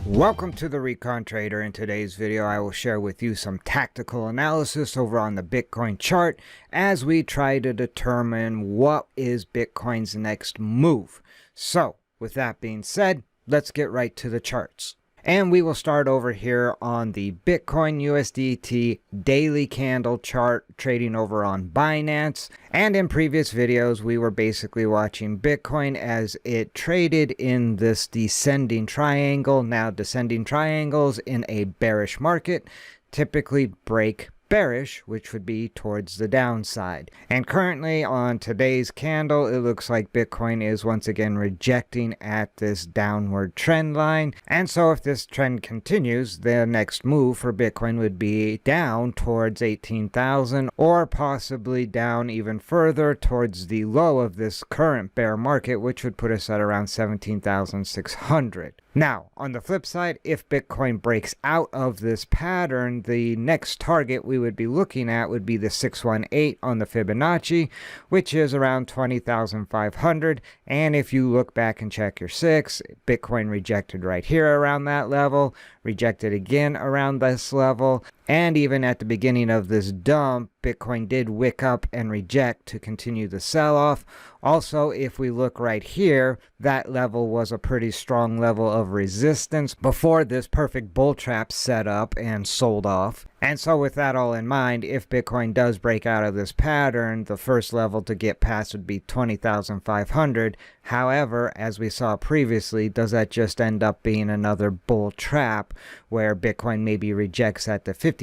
Welcome to the Recon Trader. In today's video, I will share with you some tactical analysis over on the Bitcoin chart as we try to determine what is Bitcoin's next move. So, with that being said, let's get right to the charts. And we will start over here on the Bitcoin USDT daily candle chart trading over on Binance. And in previous videos, we were basically watching Bitcoin as it traded in this descending triangle. Now, descending triangles in a bearish market typically break bearish, which would be towards the downside. And currently on today's candle, it looks like Bitcoin is once again rejecting at this downward trend line. And so if this trend continues, the next move for Bitcoin would be down towards 18,000 or possibly down even further towards the low of this current bear market, which would put us at around 17,600. Now, on the flip side, if Bitcoin breaks out of this pattern, the next target we would be looking at would be the 618 on the Fibonacci, which is around 20,500. And if you look back and check your 6, Bitcoin rejected right here around that level, rejected again around this level, and even at the beginning of this dump, Bitcoin did wick up and reject to continue the sell-off. Also, if we look right here, that level was a pretty strong level of resistance before this perfect bull trap set up and sold off. And so with that all in mind, if Bitcoin does break out of this pattern, the first level to get past would be 20,500. However, as we saw previously, does that just end up being another bull trap where Bitcoin maybe rejects at the 50%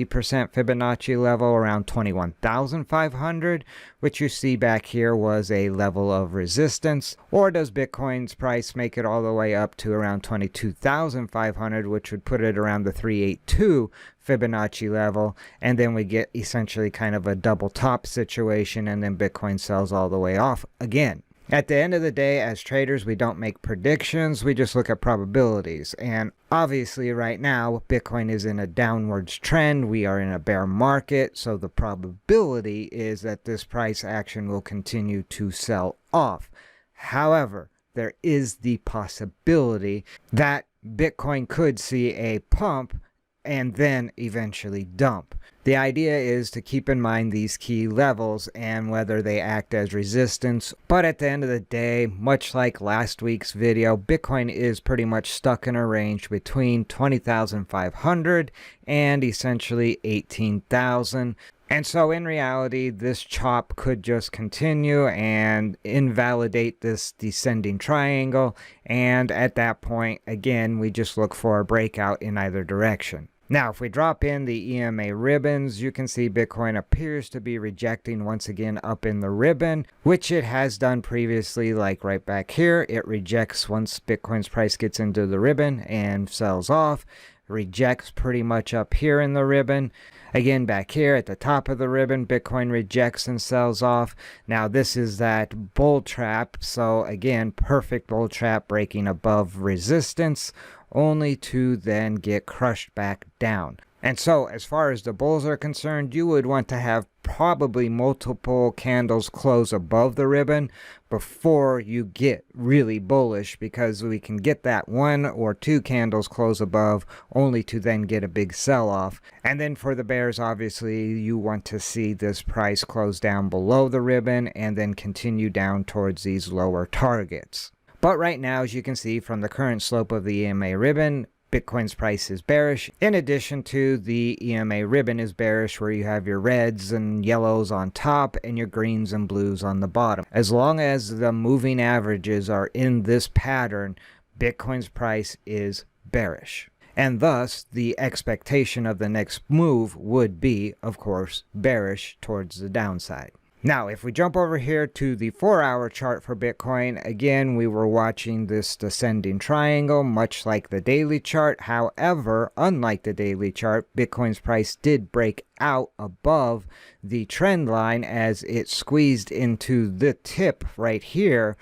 Fibonacci level around 21,500, which you see back here was a level of resistance? Or does Bitcoin's price make it all the way up to around 22,500, which would put it around the 382 Fibonacci level, and then we get essentially kind of a double top situation, and then Bitcoin sells all the way off again? At the end of the day, as traders, we don't make predictions, we just look at probabilities. And obviously right now, Bitcoin is in a downwards trend, we are in a bear market, so the probability is that this price action will continue to sell off. However, there is the possibility that Bitcoin could see a pump and then eventually dump. The idea is to keep in mind these key levels and whether they act as resistance. But at the end of the day, much like last week's video, Bitcoin is pretty much stuck in a range between 20,500 and essentially 18,000. And so in reality, this chop could just continue and invalidate this descending triangle. And at that point, again, we just look for a breakout in either direction. Now, if we drop in the EMA ribbons, you can see Bitcoin appears to be rejecting once again up in the ribbon, which it has done previously, like right back here. It rejects once Bitcoin's price gets into the ribbon and sells off. Rejects pretty much up here in the ribbon. Again, back here at the top of the ribbon, Bitcoin rejects and sells off. Now, this is that bull trap. So again, perfect bull trap breaking above resistance, only to then get crushed back down. And so as far as the bulls are concerned, you would want to have probably multiple candles close above the ribbon before you get really bullish, because we can get that 1 or 2 candles close above only to then get a big sell-off. And then for the bears, obviously you want to see this price close down below the ribbon and then continue down towards these lower targets. But right now, as you can see from the current slope of the EMA ribbon, Bitcoin's price is bearish. In addition to the EMA ribbon is bearish, where you have your reds and yellows on top and your greens and blues on the bottom. As long as the moving averages are in this pattern, Bitcoin's price is bearish. And thus, the expectation of the next move would be, of course, bearish towards the downside. Now, if we jump over here to the 4-hour chart for Bitcoin, again, we were watching this descending triangle, much like the daily chart. However, unlike the daily chart, Bitcoin's price did break out above the trend line as it squeezed into the tip right here.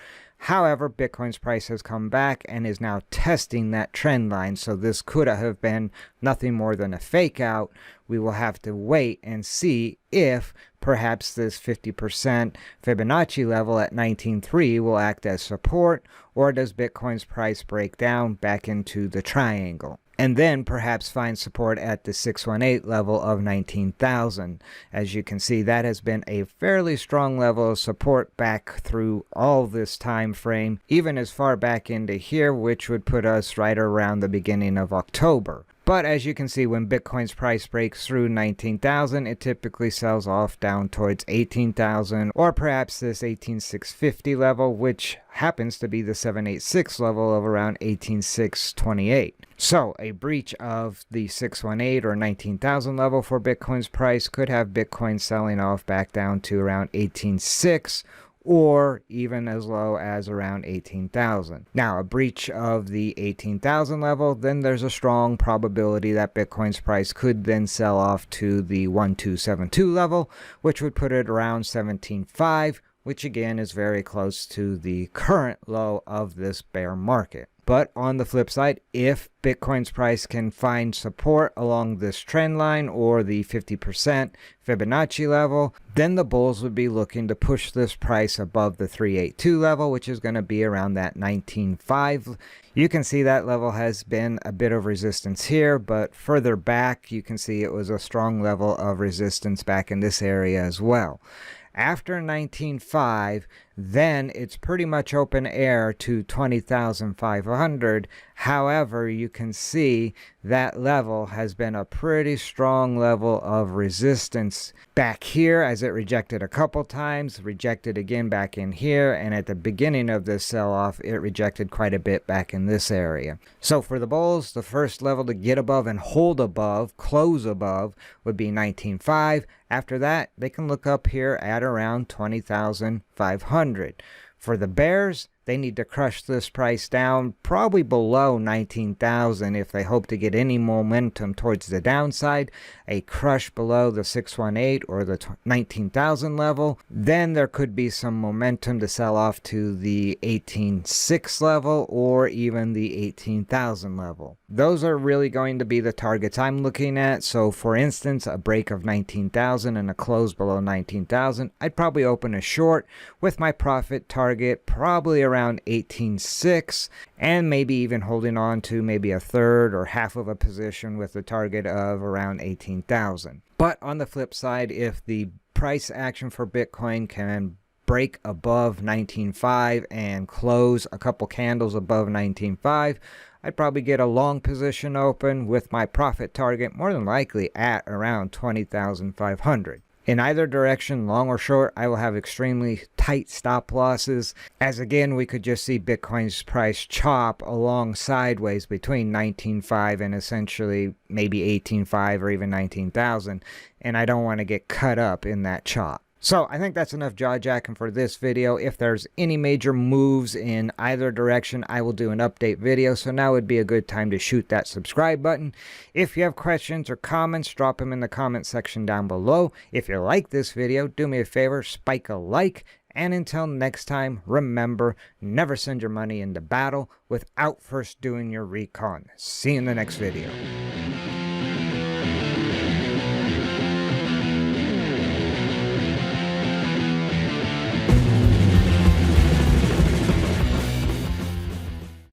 However, Bitcoin's price has come back and is now testing that trend line, so this could have been nothing more than a fake out. We will have to wait and see if perhaps this 50% Fibonacci level at 19.3 will act as support, or does Bitcoin's price break down back into the triangle and then perhaps find support at the 618 level of 19,000. As you can see, that has been a fairly strong level of support back through all this time frame, even as far back into here, which would put us right around the beginning of October. But as you can see, when Bitcoin's price breaks through 19,000, it typically sells off down towards 18,000, or perhaps this 18,650 level, which happens to be the 786 level of around 18,628. So a breach of the 618 or 19,000 level for Bitcoin's price could have Bitcoin selling off back down to around 18,600. Or even as low as around 18,000. Now, a breach of the 18,000 level, then there's a strong probability that Bitcoin's price could then sell off to the 1272 level, which would put it around 17.5, which again is very close to the current low of this bear market. But on the flip side, if Bitcoin's price can find support along this trend line or the 50% Fibonacci level, then the bulls would be looking to push this price above the 382 level, which is going to be around that 19.5. You can see that level has been a bit of resistance here, but further back, you can see it was a strong level of resistance back in this area as well. After 19.5, then it's pretty much open air to 20,500. However, you can see that level has been a pretty strong level of resistance back here, as it rejected a couple times, rejected again back in here, and at the beginning of this sell-off, it rejected quite a bit back in this area. So for the bulls, the first level to get above and hold above, close above, would be 19.5. After that, they can look up here at around 20,500. For the bears, they need to crush this price down probably below 19,000 if they hope to get any momentum towards the downside. A crush below the 618 or the 19,000 level, then there could be some momentum to sell off to the 18.6 level or even the 18,000 level. Those are really going to be the targets I'm looking at. So for instance, a break of 19,000 and a close below 19,000, I'd probably open a short with my profit target probably around 18.6, and maybe even holding on to maybe a third or half of a position with a target of around 18,000. But on the flip side, if the price action for Bitcoin can break above 19.5 and close a couple candles above 19.5, I'd probably get a long position open with my profit target more than likely at around 20,500. In either direction, long or short, I will have extremely tight stop losses, as again we could just see Bitcoin's price chop along sideways between 19.5 and essentially maybe 18.5 or even 19,000, and I don't want to get cut up in that chop. So I think that's enough jaw-jacking for this video. If there's any major moves in either direction, I will do an update video. So now would be a good time to shoot that subscribe button. If you have questions or comments, drop them in the comment section down below. If you like this video, do me a favor, spike a like. And until next time, remember, never send your money into battle without first doing your recon. See you in the next video.